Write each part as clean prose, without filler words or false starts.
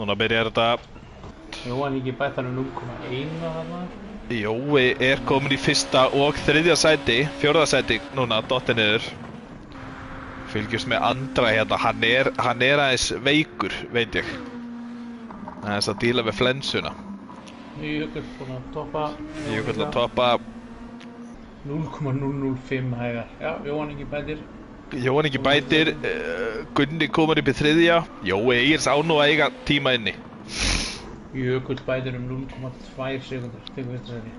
Núna byrjar þetta. Jú, hann ekki bætt hann 0,1 þarna. Jói er komin í fyrsta og þriðja sæti, fjórða sæti núna, dottið niður. Fylgjumst með Andra hérna, hann er aðeins veikur, veit ég. Aðeins að díla við flensuna. Jökull búinn að toppa. Jökull að toppa. 0,005 hægar. Já, Jóhann ekki bætir. Jóhann ekki bætir, Gunni komur upp í þriðja. Jói Egils á nú að eiga tíma inni. Jökull bætir 0,2 sekundur, tekur fyrsta sæti.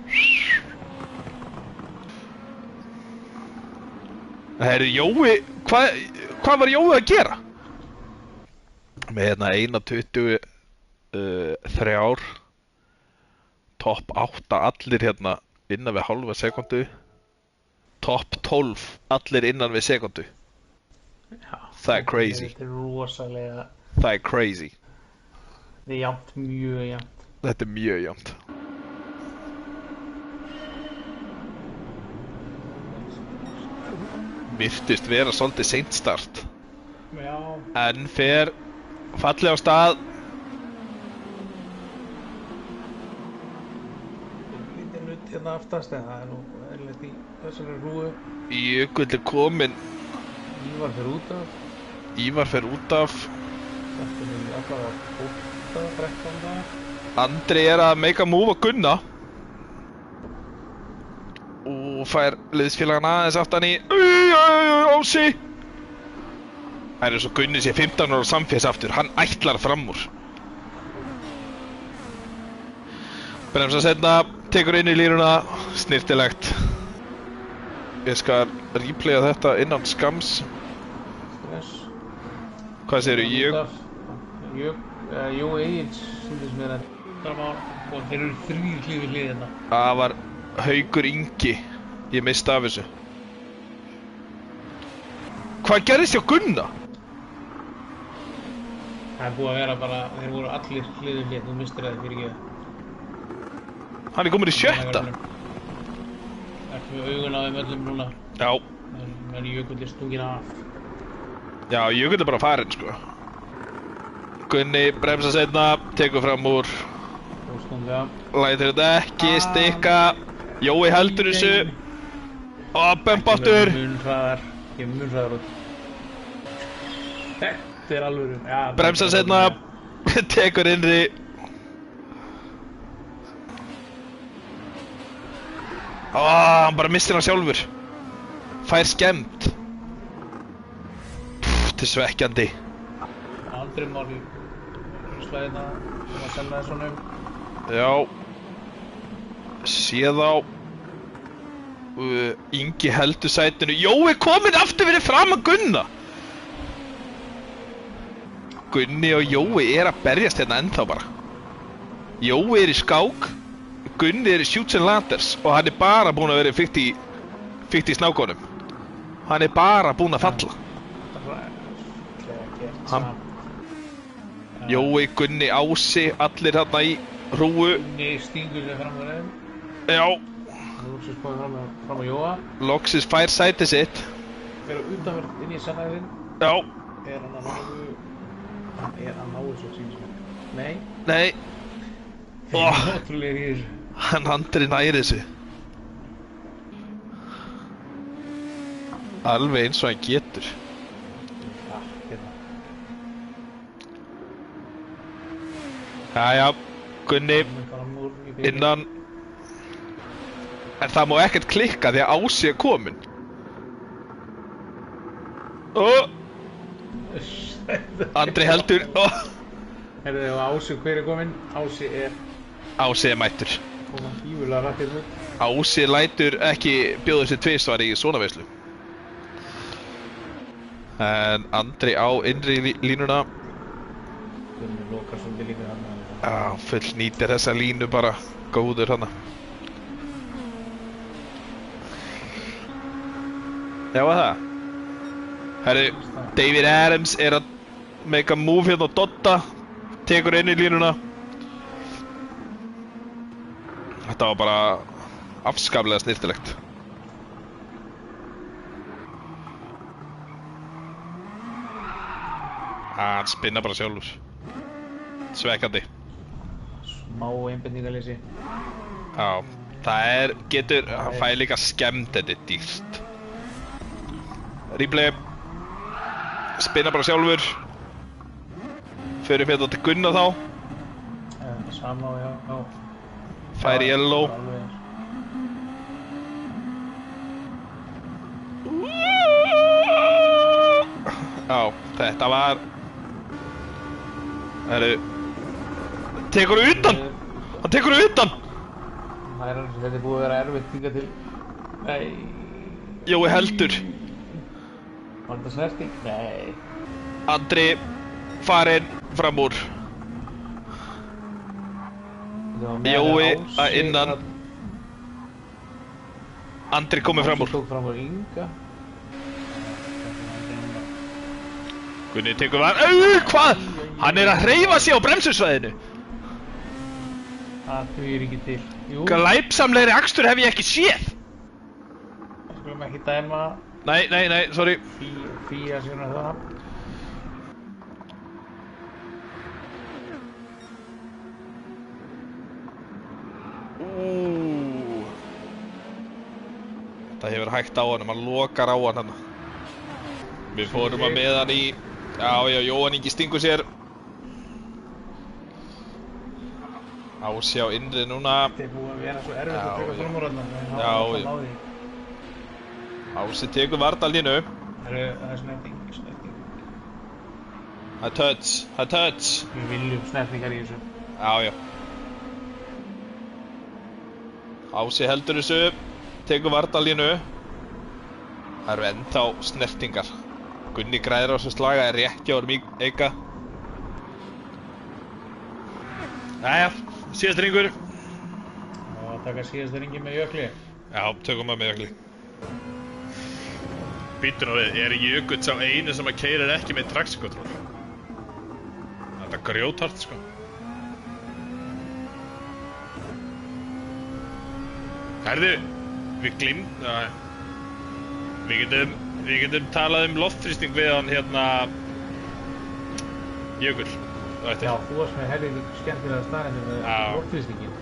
Herri, Jói, hvað var Jói að gera? Með hérna 1.23, topp 8 allir hérna innan við hálfa sekundu, topp 12 allir innan við sekundu. Já, það er crazy. Þetta er rosalega. Það er crazy. Þetta er jafnt, mjög jafnt. Þetta er mjög jafnt. Virtist vera svolítið seint start. Já. En fer fallega á stað. Lítið nutt hérna aftast, en það er nú eðlilegt í þessari hrúgu. Jökull er kominn. Ívar fer út af. Þetta er alltaf á 12. Andri er að make a move á Gunna. Og fær liðsfélagan aðeins aftan í. Ási. Það er eins og Gunni sé 15 ára samfélags aftur. Hann ætlar fram úr. Bremsa setna, tekur inn í línuna. Snirtilegt. Ég skal replaya þetta innan skams. Hvað segirðu? Jói Egils sýndist mér að fram á, og þeir eru 3 hlið við hlið hérna. Það var Haukur Ingi. Ég misti af þessu. Hvað gerðist hjá Gunna? Það er búið að vera bara, þeir voru allir hlið við hlið, þú mistir það fyrir ekki. Hann er komin í 7. Ekki með augun á þeim öllum núna. Já. Men Jökull er stungin af. Já, Jökull er bara farinn, sko. Gunni bremsa setna, tekur fram úr. Lætur þetta ekki stikka. Jói heldur þessu. Og bömp aftur. Ég er mun hraðar út. Þetta er alvöru. Bremsa setna, tekur innri. Hann bara mistir hann sjálfur. Fær skemmt. Þetta er svekkjandi. Andri Már í slæðina sem að senda þess svona Já. Séð á. Ingi heldur sætinu. Jói kominn aftur fyrir fram að Gunna. Gunni og Jói er að berjast hérna ennþá bara. Jói er í skák. Gunni er í shoots and ladders. Og hann er bara búinn að vera fyrkt í snákonum. Hann er bara búinn að falla. Jói, Gunni, Ási, allir hérna í hrúgu. Gunni stingur sér fram á þeim. Já. Loksins komið fram á Jóa. Loksins fær sætið sitt. Fyrir utanverð inn í sannæðin. Já. Er hann að ná þessu sínum sem? Nei. Nei. Það er ótrúlega í þessu. Hann Andri næri þessu. Alveg eins og hann getur. Jæja, Gunni, innan. En það má ekkert klikka því að Ási er kominn. Andri heldur. Herðu, Ási, hver er kominn? Ási er mættur. Kominn ívulega rættið út. Ási lætur ekki bjóða sér tvisvar í svona veislu. En Andri á innri línuna. Gunni lokar svolítið líka þarna. Já, full nýtir þessa línu bara. Góður hana. Já, það. Herru, David Adams er að make a move hérna á Dotta. Tekur inn í línuna. Þetta var bara afskaplega snirtilegt. Hann spinna bara sjálfur. Svekkandi. Smá einbendingarleysi. Já, það getur, hann fæ líka skemmt, þetta dýrt. Replay. Spinna bara sjálfur. Förum hérna til Gunna þá. Sama, já. Fær yellow. Já, þetta var... Tekur þú utan? Hann tekur þú utan! Þetta búið að vera erfitt hingað til. Nei. Jói heldur. Var þetta snerting? Nei. Andri farinn fram úr. Jói að innan. Andri komið fram úr. Tók fram úr Inga. Gunni tekur var... Hvað? Hann að hreyfa sig á bremsusvæðinu. Það dugir ekki til. Jú. Glæpsamlegri akstur hef ég ekki séð. Skulum ekki dæma. Nei, sorry. Fía svona það. Það hefur hægt á hann, maður lokar á hann. Við fórum að með hann í... Já, Jóhann Ingi stingur sér. Ási á innri núna. Þetta búið að vera svo erfitt að taka fram úr hann. Já. Ási tekur varnalínu. Það er snerting. Það er touch. Við viljum snertingar í þessu. Já. Ási heldur þessu. Tekur varnalínu. Það eru ennþá snertingar. Gunni græðir á þessu slaga, er rétt hjá Eika. Jæja, síðast ringur. Já, taka síðast ringi með Jökli. Já, tökum við með Jökli. Býttu nú við, er Jökull sá einu sem að keyrir ekki með traction-control? Þetta er grjóthart, sko. Herðu, við getum talað loftþrýsting við hann hérna Jökull. Já, þú varst með helviti skemmtilega staðinn með loftþrýstingin.